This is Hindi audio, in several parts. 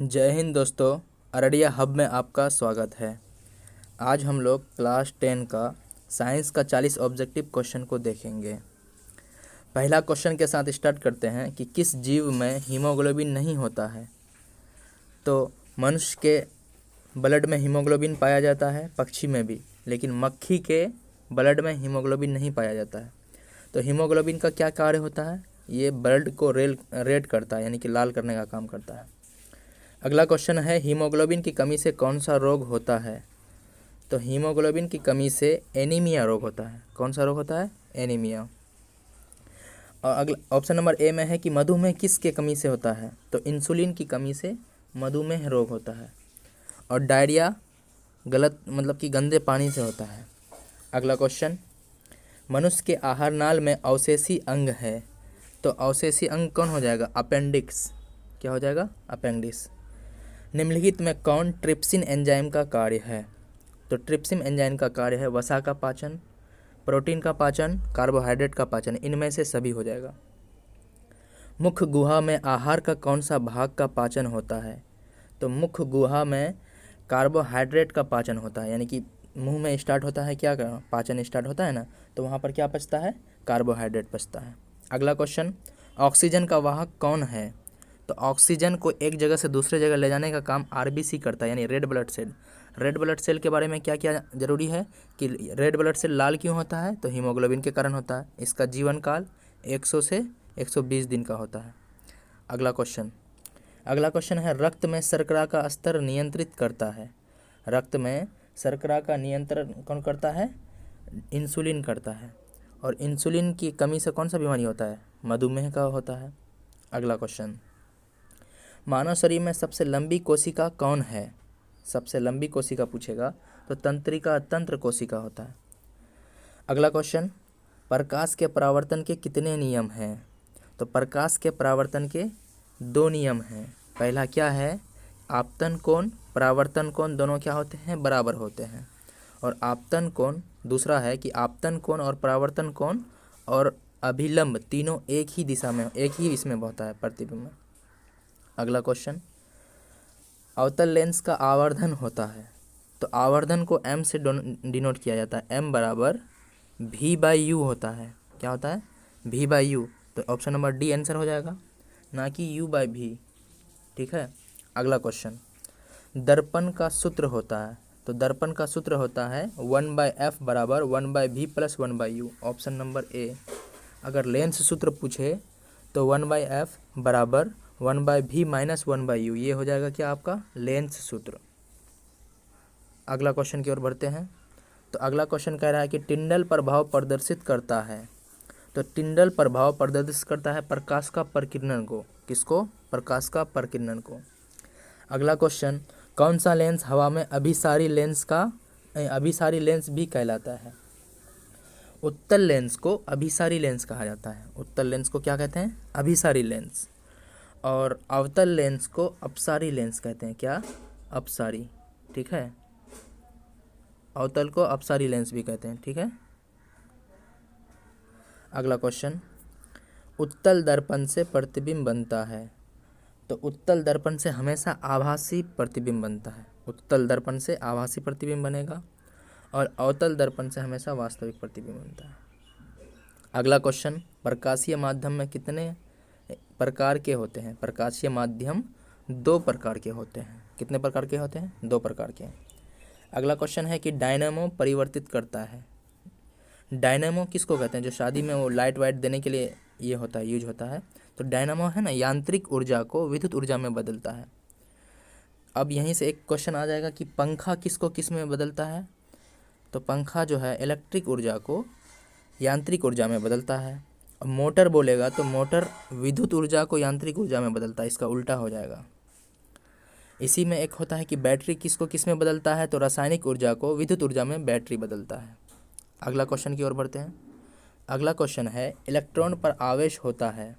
जय हिंद दोस्तों। अररिया हब में आपका स्वागत है। आज हम लोग क्लास 10 का साइंस का 40 ऑब्जेक्टिव क्वेश्चन को देखेंगे। पहला क्वेश्चन के साथ स्टार्ट करते हैं कि किस जीव में हीमोग्लोबिन नहीं होता है। तो मनुष्य के ब्लड में हीमोग्लोबिन पाया जाता है, पक्षी में भी, लेकिन मक्खी के ब्लड में हीमोग्लोबिन नहीं पाया जाता है। तो हीमोग्लोबिन का क्या कार्य होता है? ये ब्लड को रेड करता है, यानी कि लाल करने का काम करता है। अगला क्वेश्चन है, हीमोग्लोबिन की कमी से कौन सा रोग होता है? तो हीमोग्लोबिन की कमी से एनीमिया रोग होता है। कौन सा रोग होता है? एनीमिया। और अगला ऑप्शन नंबर ए में है कि मधुमेह किसके कमी से होता है? तो इंसुलिन की कमी से मधुमेह रोग होता है। और डायरिया गलत मतलब कि गंदे पानी से होता है। अगला क्वेश्चन, मनुष्य के आहार नाल में अवशेषी अंग है। तो अवशेषी अंग कौन हो जाएगा? अपेंडिक्स। क्या हो जाएगा? अपेंडिक्स। निम्नलिखित में कौन ट्रिप्सिन एंजाइम का कार्य है? तो ट्रिप्सिन एंजाइम का कार्य है वसा का पाचन, प्रोटीन का पाचन, कार्बोहाइड्रेट का पाचन। इनमें से सभी हो जाएगा। मुख्य गुहा में आहार का कौन सा भाग का पाचन होता है? तो मुख्य गुहा में कार्बोहाइड्रेट का पाचन होता है, यानी कि मुंह में स्टार्ट होता है क्या का पाचन स्टार्ट होता है ना, तो वहाँ पर क्या पचता है? कार्बोहाइड्रेट पचता है। अगला क्वेश्चन, ऑक्सीजन का वाहक कौन है? तो ऑक्सीजन को एक जगह से दूसरे जगह ले जाने का काम आरबीसी करता है, यानी red blood cell. Red blood cell के बारे में क्या क्या जरूरी है कि रेड ब्लड सेल लाल क्यों होता है? तो हीमोग्लोबिन के कारण होता है। इसका जीवन काल 100 से 120 दिन का होता है। अगला क्वेश्चन है, रक्त में शर्करा का स्तर नियंत्रित करता है। रक्त में शर्करा का नियंत्रण कौन करता है? इंसुलिन करता है। और इंसुलिन की कमी से कौन सा बीमारी होता है? मधुमेह का होता है। अगला क्वेश्चन, मानव शरीर में सबसे लंबी कोशिका कौन है? सबसे लंबी कोशिका पूछेगा तो तंत्रिका तंत्र कोशिका होता है। अगला क्वेश्चन, प्रकाश के परावर्तन के कितने नियम हैं? तो प्रकाश के परावर्तन के 2 नियम हैं। पहला क्या है? आपतन कोण परावर्तन कोण दोनों क्या होते हैं? बराबर होते हैं। और आपतन कोण, दूसरा है कि आपतन कोण और परावर्तन कोण और अभिलंब तीनों एक ही दिशा में, एक ही इसमें होता है, प्रतिबिंब में। अगला क्वेश्चन, अवतल लेंस का आवर्धन होता है। तो आवर्धन को m से डिनोट किया जाता है। m बराबर v/u होता है। क्या होता है? v/u। तो ऑप्शन नंबर डी आंसर हो जाएगा, ना कि u/v। ठीक है। अगला क्वेश्चन, दर्पण का सूत्र होता है। तो दर्पण का सूत्र होता है 1/f बराबर 1/v plus 1/u। Option number A. अगर लेंस सूत्र पूछे तो 1/f बराबर 1/v माइनस 1/u, ये हो जाएगा क्या आपका? लेंस सूत्र। अगला क्वेश्चन की ओर बढ़ते हैं। तो अगला क्वेश्चन कह रहा है कि टिंडल प्रभाव प्रदर्शित करता है। तो टिंडल प्रभाव प्रदर्शित करता है प्रकाश का प्रकीर्णन को। किसको? प्रकाश का प्रकीर्णन को। अगला क्वेश्चन, कौन सा लेंस हवा में अभिसारी लेंस भी कहलाता है? उत्तल लेंस को अभिसारी लेंस कहा जाता है। उत्तल लेंस को क्या कहते हैं? अभिसारी लेंस। और अवतल लेंस को अपसारी लेंस कहते हैं। क्या? अपसारी। ठीक है। अवतल को अपसारी लेंस भी कहते हैं। ठीक है। अगला क्वेश्चन, उत्तल दर्पण से प्रतिबिंब बनता है। तो उत्तल दर्पण से हमेशा आभासी प्रतिबिंब बनता है। उत्तल दर्पण से आभासी प्रतिबिंब बनेगा और अवतल दर्पण से हमेशा वास्तविक प्रतिबिंब बनता है। अगला क्वेश्चन, प्रकाशीय माध्यम में कितने प्रकार के होते हैं? प्रकाशीय माध्यम 2 प्रकार के होते हैं। कितने प्रकार के होते हैं? 2 प्रकार के। अगला क्वेश्चन है कि डायनामो परिवर्तित करता है। डायनामो किसको कहते हैं? जो शादी में वो लाइट वाइट देने के लिए ये होता है, यूज होता है। तो डायनामो है ना, यांत्रिक ऊर्जा को विद्युत ऊर्जा में बदलता है। अब यहीं से एक क्वेश्चन आ जाएगा कि पंखा किसको किस में बदलता है? तो पंखा जो है इलेक्ट्रिक ऊर्जा को यांत्रिक ऊर्जा में बदलता है। अब मोटर बोलेगा तो मोटर विद्युत ऊर्जा को यांत्रिक ऊर्जा में बदलता है। इसका उल्टा हो जाएगा। इसी में एक होता है कि बैटरी किसको किस में बदलता है? तो रासायनिक ऊर्जा को विद्युत ऊर्जा में बैटरी बदलता है। अगला क्वेश्चन की ओर बढ़ते हैं। अगला क्वेश्चन है, इलेक्ट्रॉन पर आवेश होता है।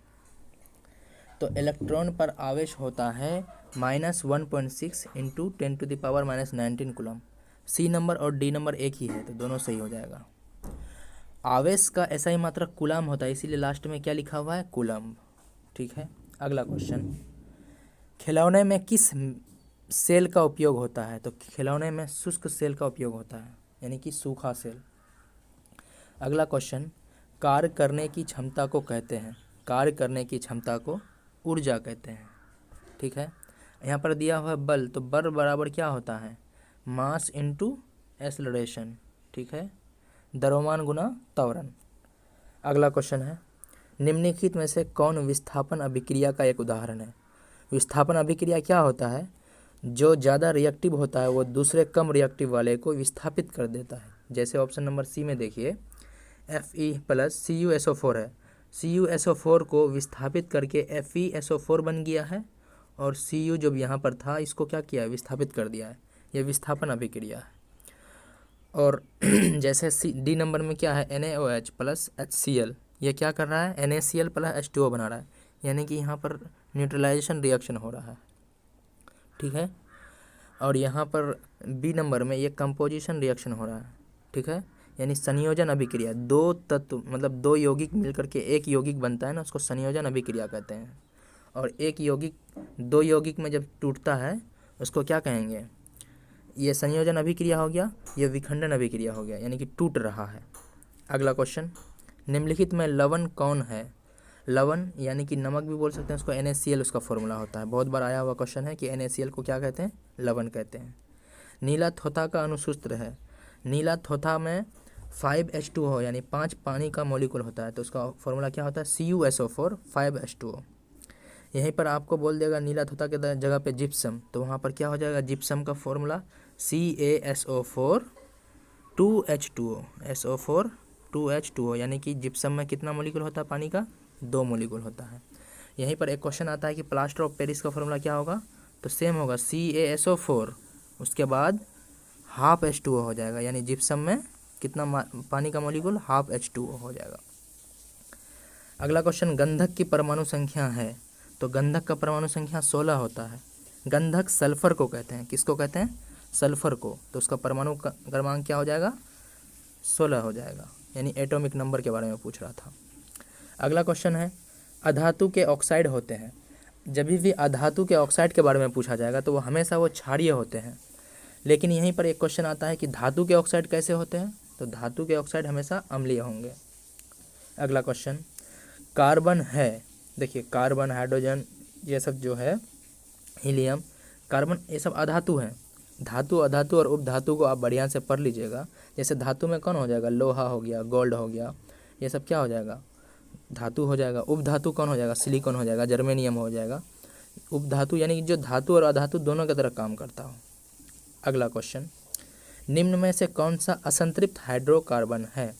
तो इलेक्ट्रॉन पर आवेश होता है -1.6 इंटू 10⁻⁻19 कूलम। सी नंबर और डी नंबर एक ही है, तो दोनों सही हो जाएगा। आवेश का ऐसा ही मात्रक कूलम होता है, इसीलिए लास्ट में क्या लिखा हुआ है? कूलम। ठीक है। अगला क्वेश्चन, खिलौने में किस सेल का उपयोग होता है? तो खिलौने में शुष्क सेल का उपयोग होता है, यानी कि सूखा सेल। अगला क्वेश्चन, कार्य करने की क्षमता को कहते हैं, कार्य करने की क्षमता को ऊर्जा कहते हैं। ठीक है, यहाँ पर दिया हुआ है बल, तो बल बराबर क्या होता है? Mass into acceleration. ठीक है, द्रव्यमान गुना त्वरण। अगला क्वेश्चन है, निम्नलिखित में से कौन विस्थापन अभिक्रिया का एक उदाहरण है? विस्थापन अभिक्रिया क्या होता है? जो ज़्यादा रिएक्टिव होता है वो दूसरे कम रिएक्टिव वाले को विस्थापित कर देता है। जैसे ऑप्शन नंबर सी में देखिए, Fe प्लस CuSO4 है, CuSO4 को विस्थापित करके FeSO4 बन गया है, और Cu जो यहाँ पर था इसको क्या किया है? विस्थापित कर दिया है। यह विस्थापन अभिक्रिया है। और जैसे डी नंबर में क्या है? NaOH प्लस HCl, ये क्या कर रहा है? NaCl प्लस H2O बना रहा है, यानी कि यहाँ पर न्यूट्रलाइजेशन रिएक्शन हो रहा है। ठीक है, और यहाँ पर बी नंबर में ये कंपोजिशन रिएक्शन हो रहा है। ठीक है, यानी संयोजन अभिक्रिया, दो तत्व मतलब दो यौगिक मिलकर के एक यौगिक बनता है ना, उसको संयोजन अभिक्रिया कहते हैं। और एक यौगिक दो यौगिक में जब टूटता है उसको क्या कहेंगे? ये संयोजन अभिक्रिया हो गया, ये विखंडन अभिक्रिया हो गया, यानी कि टूट रहा है। अगला क्वेश्चन, निम्नलिखित में लवण कौन है? लवण यानी कि नमक भी बोल सकते हैं उसको, NaCl उसका फॉर्मूला होता है। बहुत बार आया हुआ क्वेश्चन है कि NaCl को क्या कहते हैं? लवण कहते हैं। नीला थोथा का अनुसूत्र है, नीला थोथा में 5H2O यानी 5 पानी का मॉलिक्यूल होता है, तो उसका फॉर्मूला क्या होता है? CuSO4 5H2O। यहीं पर आपको बोल देगा नीला थोथा के जगह पे जिप्सम, तो वहाँ पर क्या हो जाएगा? जिप्सम का formula CaSO4 2H2O, SO4 2H2O, यानी कि जिप्सम में कितना मॉलिक्यूल होता है पानी का? 2 मॉलिक्यूल होता है। यहीं पर एक क्वेश्चन आता है कि प्लास्टर ऑफ पेरिस का फॉर्मूला क्या होगा? तो सेम होगा CaSO4, उसके बाद हाफ H2O हो जाएगा, यानी जिप्सम में कितना पानी का मॉलिक्यूल? हाफ H2O हो जाएगा। अगला क्वेश्चन, गंधक की परमाणु संख्या है, तो गंधक का परमाणु संख्या 16 होता है। गंधक सल्फर को कहते हैं, किसको कहते हैं? सल्फर को, तो उसका परमाणु क्रमांक क्या हो जाएगा? 16 हो जाएगा, यानी एटॉमिक नंबर के बारे में पूछ रहा था। अगला क्वेश्चन है, अधातु के ऑक्साइड होते हैं। जब भी अधातु के ऑक्साइड के बारे में पूछा जाएगा तो वो हमेशा वो क्षारीय होते हैं, लेकिन यहीं पर एक क्वेश्चन आता है कि धातु के ऑक्साइड कैसे होते हैं? तो धातु के ऑक्साइड हमेशा अम्लीय होंगे। अगला क्वेश्चन, कार्बन है, देखिए कार्बन, हाइड्रोजन, ये सब जो है, हीलियम, कार्बन, ये सब अधातु हैं। धातु, अधातु और उपधातु को आप बढ़िया से पढ़ लीजिएगा। जैसे धातु में कौन हो जाएगा? लोहा हो गया, गोल्ड हो गया, ये सब क्या हो जाएगा? धातु हो जाएगा। उपधातु कौन हो जाएगा? सिलिकॉन हो जाएगा, जर्मेनियम हो जाएगा। उपधातु यानी कि जो धातु और अधातु दोनों की तरह काम करता हो। अगला क्वेश्चन, निम्न में से कौन सा असंतृप्त हाइड्रोकार्बन है?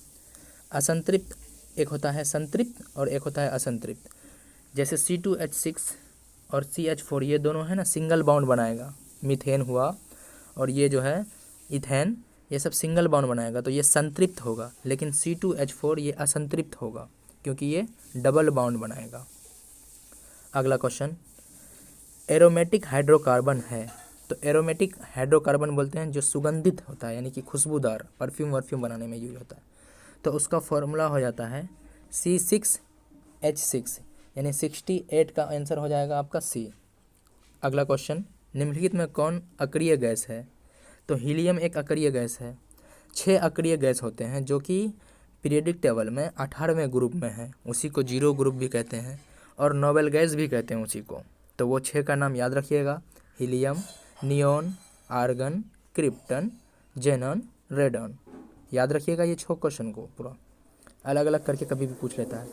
असंतृप्त एक होता है संतृप्त और एक होता है असंतृप्त। जैसे C2H6 और CH4, ये दोनों है ना सिंगल बॉन्ड बनाएगा, मीथेन हुआ और ये जो है इथेन, ये सब सिंगल बॉन्ड बनाएगा, तो ये संतृप्त होगा। लेकिन C2H4 ये असंतृप्त होगा क्योंकि ये डबल बॉन्ड बनाएगा। अगला क्वेश्चन, एरोमेटिक हाइड्रोकार्बन है, तो एरोमेटिक हाइड्रोकार्बन बोलते हैं जो सुगंधित होता है, यानी कि खुशबूदार, परफ्यूम वर्फ्यूम बनाने में यूज होता है, तो उसका फॉर्मूला हो जाता है C6H6, यानी 68 का आंसर हो जाएगा आपका C। अगला क्वेश्चन, निम्नलिखित में कौन अक्रिय गैस है? तो हीलियम एक अक्रिय गैस है। 6 अक्रिय गैस होते हैं जो कि पीरियडिक टेबल में 18वें ग्रुप में है, उसी को जीरो ग्रुप भी कहते हैं और नोबेल गैस भी कहते हैं उसी को। तो वो 6 का नाम याद रखिएगा, हीलियम, नियोन, आर्गन, क्रिप्टन, जेनन, रेडन। याद रखिएगा ये 6 क्वेश्चन को, पूरा अलग अलग करके कभी भी पूछ लेता है।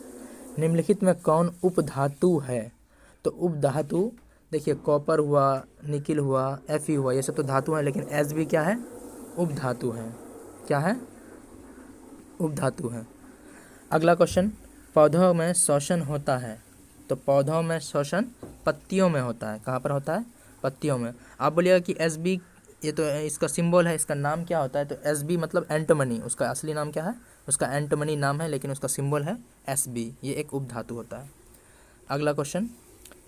निम्नलिखित में कौन उपधातु है? तो उपधातु देखिए कॉपर हुआ, निकिल हुआ, Fe हुआ, ये सब तो धातु हैं, लेकिन Sb क्या है? उपधातु है। क्या है? उपधातु है। अगला क्वेश्चन, पौधों में श्वसन होता है, तो पौधों में श्वसन पत्तियों में होता है। कहाँ पर होता है? पत्तियों में। आप बोलिएगा कि Sb, ये तो इसका सिंबल है, इसका नाम क्या होता है? तो Sb मतलब एंटमनी, उसका असली नाम क्या है? उसका एंटमनी नाम है, लेकिन उसका सिंबल है Sb, ये एक उपधातु होता है। अगला क्वेश्चन,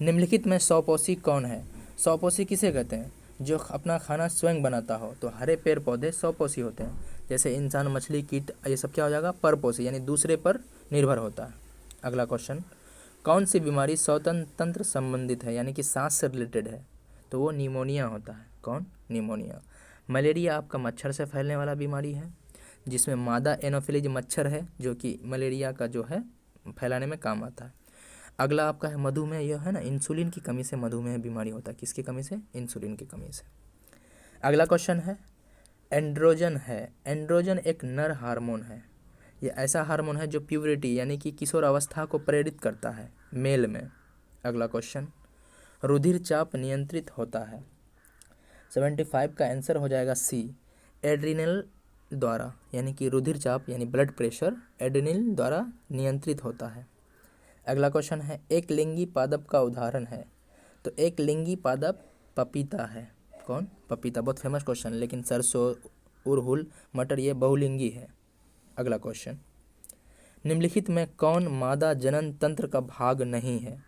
निम्नलिखित में स्वपोषी कौन है? स्वपोषी किसे कहते हैं? जो अपना खाना स्वयं बनाता हो, तो हरे पेड़ पौधे स्वपोषी होते हैं। जैसे इंसान, मछली, कीट, ये सब क्या हो जाएगा? परपोषी, यानी दूसरे पर निर्भर होता है। अगला क्वेश्चन, कौन सी बीमारी श्वसन तंत्र संबंधित है, यानी कि सांस से रिलेटेड है, तो वो निमोनिया होता है। कौन? निमोनिया। मलेरिया आपका मच्छर से फैलने वाला बीमारी है, जिसमें मादा एनोफिलीज मच्छर है जो कि मलेरिया का जो है फैलाने में काम आता है। अगला आपका है मधुमेह, यह है ना इंसुलिन की कमी से मधुमेह बीमारी होता है। किसकी कमी से? इंसुलिन की कमी से। अगला क्वेश्चन है एंड्रोजन है। एंड्रोजन एक नर हार्मोन है, यह ऐसा हार्मोन है जो प्यूबरिटी यानी कि किशोर अवस्था को प्रेरित करता है मेल में। अगला क्वेश्चन, रुधिर चाप नियंत्रित होता है। 75 का आंसर हो जाएगा सी, एड्रिनल द्वारा, यानी कि रुधिर चाप यानी ब्लड प्रेशर एड्रिनल द्वारा नियंत्रित होता है। अगला क्वेश्चन है एक लिंगी पादप का उदाहरण है, तो एक लिंगी पादप पपीता है। कौन? पपीता। बहुत फेमस क्वेश्चन, लेकिन सरसों, उड़हुल, मटर ये बहुलिंगी है। अगला क्वेश्चन, निम्नलिखित में कौन मादा जनन तंत्र का भाग नहीं है,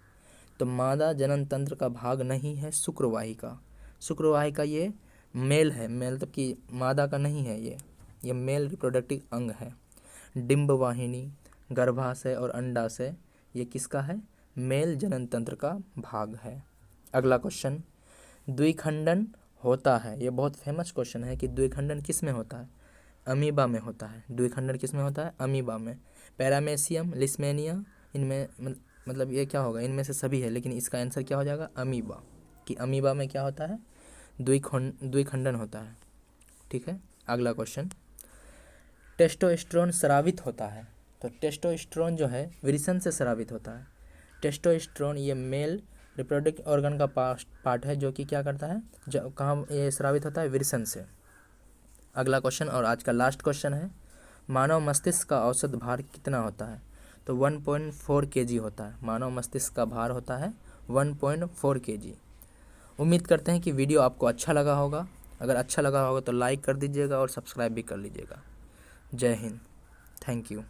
तो मादा जनन तंत्र का भाग नहीं है शुक्रवाहिका। शुक्रवाहिका ये मेल है, मेल मतलब कि मादा का नहीं है, ये मेल रिप्रोडक्टिव अंग है। डिंबवाहिनी, गर्भाशय और अंडाशय ये किसका है? मेल जनन तंत्र का भाग है। अगला क्वेश्चन, द्विखंडन होता है, ये बहुत फेमस क्वेश्चन है कि द्विखंडन किस में होता है? अमीबा में होता है। द्विखंडन किस में होता है? अमीबा में। पैरामेसियम, लिस्मेनिया, इनमें मतलब ये क्या होगा? इनमें से सभी है, लेकिन इसका आंसर क्या हो जाएगा? अमीबा। कि अमीबा में क्या होता है? द्विखंडन होता है। ठीक है। अगला क्वेश्चन, टेस्टोस्टेरोन स्रावित होता है, तो टेस्टोस्टेरोन जो है विरसन से स्रावित होता है। टेस्टोस्टेरोन ये मेल रिप्रोडक्टिव ऑर्गन का पार्ट है जो कि क्या करता है, जो कहाँ ये स्रावित होता है? विरसन से। अगला क्वेश्चन और आज का लास्ट क्वेश्चन है, मानव मस्तिष्क का औसत भार कितना होता है, तो 1.4 kg होता है। मानव मस्तिष्क का भार होता है 1.4 kg। उम्मीद करते हैं कि वीडियो आपको अच्छा लगा होगा। अगर अच्छा लगा होगा तो लाइक कर दीजिएगा और सब्सक्राइब भी कर लीजिएगा। जय हिंद, थैंक यू।